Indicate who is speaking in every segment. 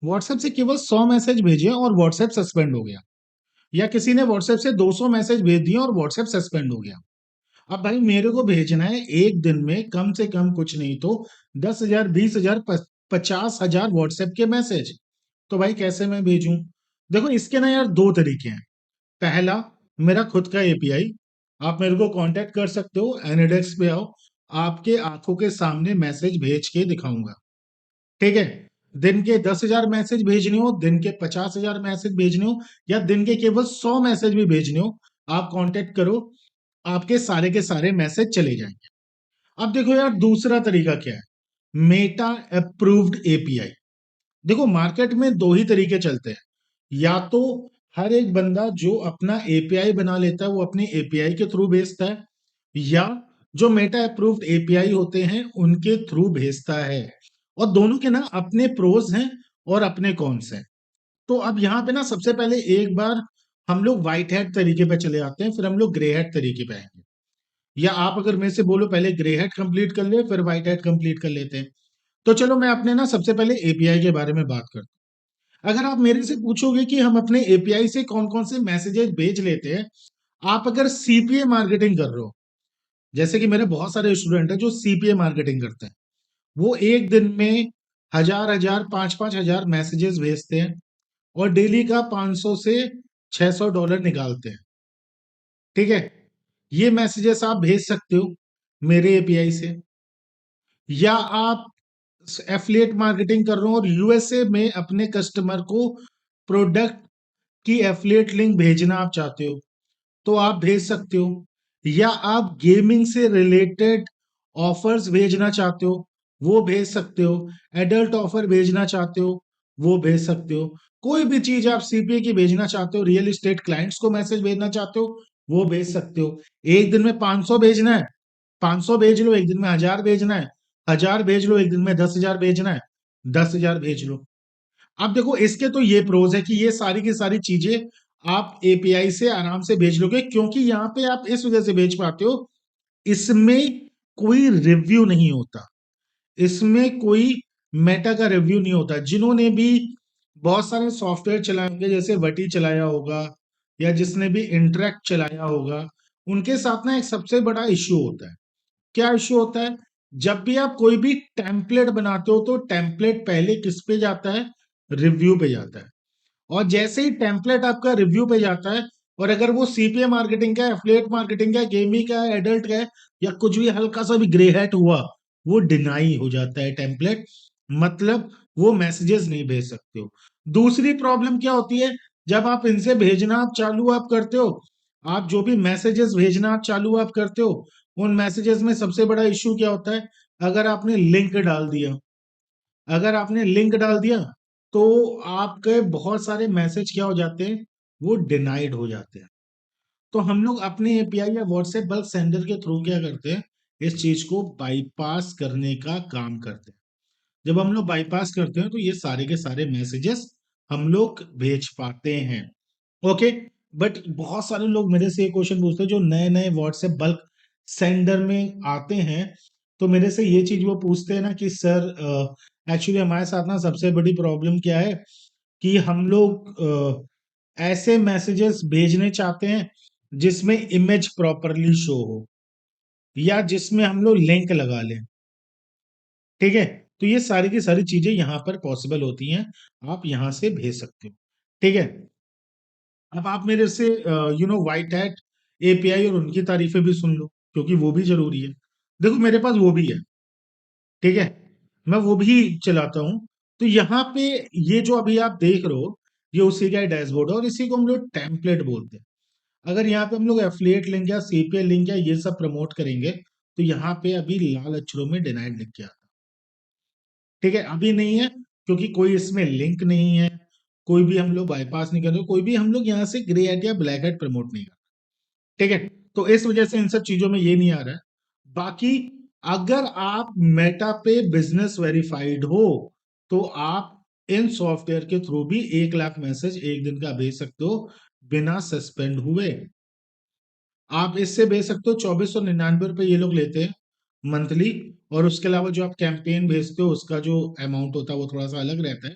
Speaker 1: WhatsApp से केवल 100 message भेजे और व्हाट्सएप सस्पेंड हो गया, या किसी ने व्हाट्सएप से 200 मैसेज भेज दिए और व्हाट्सएप सस्पेंड हो गया। अब भाई मेरे को भेजना है एक दिन में कम से कम कुछ नहीं तो 10,000, 20,000, 50,000 व्हाट्सएप के मैसेज। तो भाई कैसे मैं भेजूं? देखो इसके ना यार दो तरीके हैं। पहला, मेरा खुद का एपीआई, आप मेरे को कांटेक्ट कर सकते हो, एनिडेक्स पे आओ, आपके आंखों के सामने मैसेज भेज के दिखाऊंगा। ठीक है? दिन के 10,000 मैसेज भेजने हो, दिन के 50,000 मैसेज भेजने हो, या दिन के केवल 100 मैसेज भी भेजने हो, आप कांटेक्ट करो, आपके सारे के सारे मैसेज चले जाएंगे। अब देखो यार दूसरा तरीका क्या है, मेटा अप्रूव्ड एपीआई। देखो मार्केट में दो ही तरीके चलते हैं, या तो हर एक बंदा जो अपना एपीआई बना लेता है वो अपने एपीआई के थ्रू भेजता है, या जो मेटा अप्रूव्ड एपीआई होते हैं उनके थ्रू भेजता है। और दोनों के ना अपने प्रोज हैं और अपने कॉन्स हैं। तो अब यहाँ पे ना सबसे पहले एक बार हम लोग व्हाइट हैट तरीके पे चले आते हैं, फिर हम लोग ग्रे हैट तरीके पे आएंगे। या आप अगर मेरे से बोलो पहले ग्रे हैट कंप्लीट कर ले फिर व्हाइट हैट कंप्लीट कर लेते हैं। तो चलो मैं अपने ना सबसे पहले एपीआई के बारे में बात करता हूँ। अगर आप मेरे से पूछोगे कि हम अपने एपीआई से कौन कौन से मैसेजेस भेज लेते हैं, आप अगर सीपीए मार्केटिंग कर रहे हो, जैसे कि मेरे बहुत सारे स्टूडेंट हैं जो सीपीए मार्केटिंग करते हैं, वो एक दिन में हजार हजार, 5-5 हजार मैसेजेस भेजते हैं और डेली का 500 से $600 निकालते हैं। ठीक है? ये मैसेजेस आप भेज सकते हो मेरे एपीआई से, या आप एफिलिएट मार्केटिंग कर रहे हो और यूएसए में अपने कस्टमर को प्रोडक्ट की एफिलिएट लिंक भेजना आप चाहते हो तो आप भेज सकते हो, या आप गेमिंग से रिलेटेड ऑफर्स भेजना चाहते हो वो भेज सकते हो, एडल्ट ऑफर भेजना चाहते हो वो भेज सकते हो, कोई भी चीज आप सीपीए की भेजना चाहते हो, रियल एस्टेट क्लाइंट्स को मैसेज भेजना चाहते हो वो भेज सकते हो। एक दिन में 500 भेजना है, 500 भेज लो। एक दिन में 1,000 भेजना है, 1,000 भेज लो। एक दिन में 10,000 भेजना है, 10,000 भेज लो। अब देखो इसके तो ये प्रोज है कि ये सारी की सारी चीजें आप एपीआई से आराम से भेज लोगे, क्योंकि यहां पे आप इस वजह से भेज पाते हो, इसमें कोई रिव्यू नहीं होता, इसमें कोई मेटा का रिव्यू नहीं होता। जिन्होंने भी बहुत सारे सॉफ्टवेयर चलाए होंगे, जैसे वटी चलाया होगा या जिसने भी इंटरेक्ट चलाया होगा, उनके साथ ना एक सबसे बड़ा इश्यू होता है। क्या इश्यू होता है? जब भी आप कोई भी टेम्पलेट बनाते हो तो टेम्पलेट पहले किस पे जाता है? रिव्यू पे जाता है। और जैसे ही टेम्पलेट आपका रिव्यू पे जाता है, और अगर वो सीपीए मार्केटिंग का, एफिलिएट मार्केटिंग का, गेमिंग का, एडल्ट का है, या कुछ भी हल्का सा भी ग्रे हैट हुआ, वो डिनाई हो जाता है टेम्पलेट, मतलब वो मैसेजेस नहीं भेज सकते हो। दूसरी प्रॉब्लम क्या होती है, जब आप इनसे भेजना आप चालू आप करते हो, आप जो भी मैसेजेस भेजना आप चालू आप करते हो, उन मैसेजेस में सबसे बड़ा इश्यू क्या होता है? अगर आपने लिंक डाल दिया, अगर आपने लिंक डाल दिया तो आपके बहुत सारे मैसेज क्या हो जाते हैं? वो डिनाइड हो जाते हैं। तो हम लोग अपने एपीआई या व्हाट्सएप बल्क सेंडर के थ्रू क्या करते हैं? इस चीज को बाईपास करने का काम करते हैं। जब हम लोग बाईपास करते हैं तो ये सारे के सारे मैसेजेस हम लोग भेज पाते हैं। ओके। बट बहुत सारे लोग मेरे से ये क्वेश्चन पूछते हैं जो नए नए व्हाट्सएप बल्क सेंडर में आते हैं, तो मेरे से ये चीज वो पूछते हैं ना कि सर एक्चुअली हमारे साथ ना सबसे बड़ी प्रॉब्लम क्या है कि हम लोग ऐसे मैसेजेस भेजने चाहते हैं जिसमें इमेज प्रॉपरली शो हो, या जिसमें हम लोग लिंक लगा लें। ठीक है? तो ये सारी की सारी चीजें यहाँ पर पॉसिबल होती हैं, आप यहाँ से भेज सकते हो। ठीक है? अब आप मेरे से व्हाइट हैट एपीआई और उनकी तारीफें भी सुन लो, क्योंकि वो भी जरूरी है। देखो मेरे पास वो भी है। ठीक है? मैं वो भी चलाता हूँ। तो यहाँ पे ये जो अभी आप देख रहे हो, ये उसी का डैशबोर्ड है और इसी को हम लोग टेम्पलेट बोलते हैं। अगर यहाँ पे हम लोग एफिलिएट लिंक या सीपीएल लिंक या ये सब प्रमोट करेंगे, तो यहाँ पे अभी लाल अक्षरों में डिनाइड लिख के आता है। ठीक है? अभी नहीं है, क्योंकि कोई इसमें लिंक नहीं है, कोई भी हम लोग बाईपास नहीं कर रहे, कोई भी हम लोग यहाँ से ग्रे हैट या ब्लैक हैट प्रमोट नहीं कर रहे। ठीक है? तो इस वजह से इन सब चीजों में ये नहीं आ रहा है। बाकी अगर आप मेटा पे बिजनेस वेरीफाइड हो, तो आप इन सॉफ्टवेयर के थ्रू भी 1 लाख मैसेज एक दिन का भेज सकते हो बिना सस्पेंड हुए। आप इससे भेज सकते हो, 2499 रुपए ये लोग लेते हैं मंथली। और उसके अलावा जो आप कैंपेन भेजते हो उसका जो अमाउंट होता है वो थोड़ा सा अलग रहता है।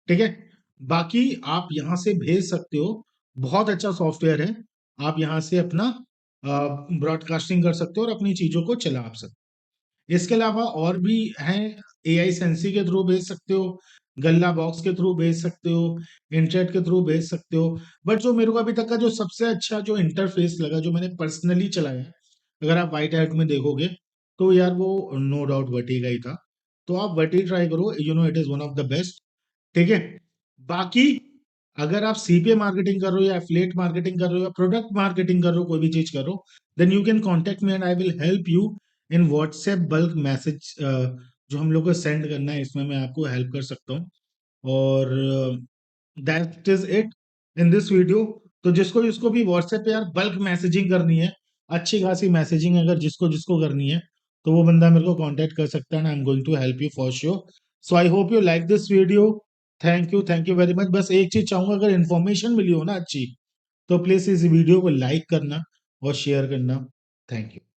Speaker 1: ठीक है? बाकी आप यहाँ से भेज सकते हो, बहुत अच्छा सॉफ्टवेयर है। आप यहाँ से अपना ब्रॉडकास्टिंग कर सकते हो और अपनी चीज़ों को चला आप सकते हो। इसके अलावा और भी हैं, एआई सेंसी के थ्रू भेज सकते हो, गल्ला बॉक्स के थ्रू भेज सकते हो, इंटरनेट के थ्रू भेज सकते हो। बट जो मेरे को अभी तक का जो सबसे अच्छा जो इंटरफेस लगा, जो मैंने पर्सनली चलाया है, अगर आप व्हाइट हैट में देखोगे, तो यार वो नो डाउट वर्टी का ही था। तो आप वर्टी ट्राई करो, it is one of the best. ठीक है? बाकी अगर आप सीपीए मार्केटिंग कर रहे हो या एफिलिएट मार्केटिंग कर रहे हो या प्रोडक्ट मार्केटिंग कर रहे हो, कोई भी चीज कर रहे हो, then you can contact me and I will help you in WhatsApp bulk message. जो हम लोग को सेंड करना है, इसमें मैं आपको हेल्प कर सकता हूँ। और that is it in this video. तो जिसको जिसको भी व्हाट्सएप पे यार बल्क मैसेजिंग करनी है, अच्छी खासी मैसेजिंग अगर जिसको जिसको करनी है, तो वो बंदा मेरे को कांटेक्ट कर सकता है, and I am going to help you for sure. So I hope you like this video. Thank you very much. बस एक चीज चाहूंगा, अगर इन्फॉर्मेशन मिली हो ना अच्छी, तो प्लीज इस वीडियो को लाइक करना और शेयर करना। Thank you.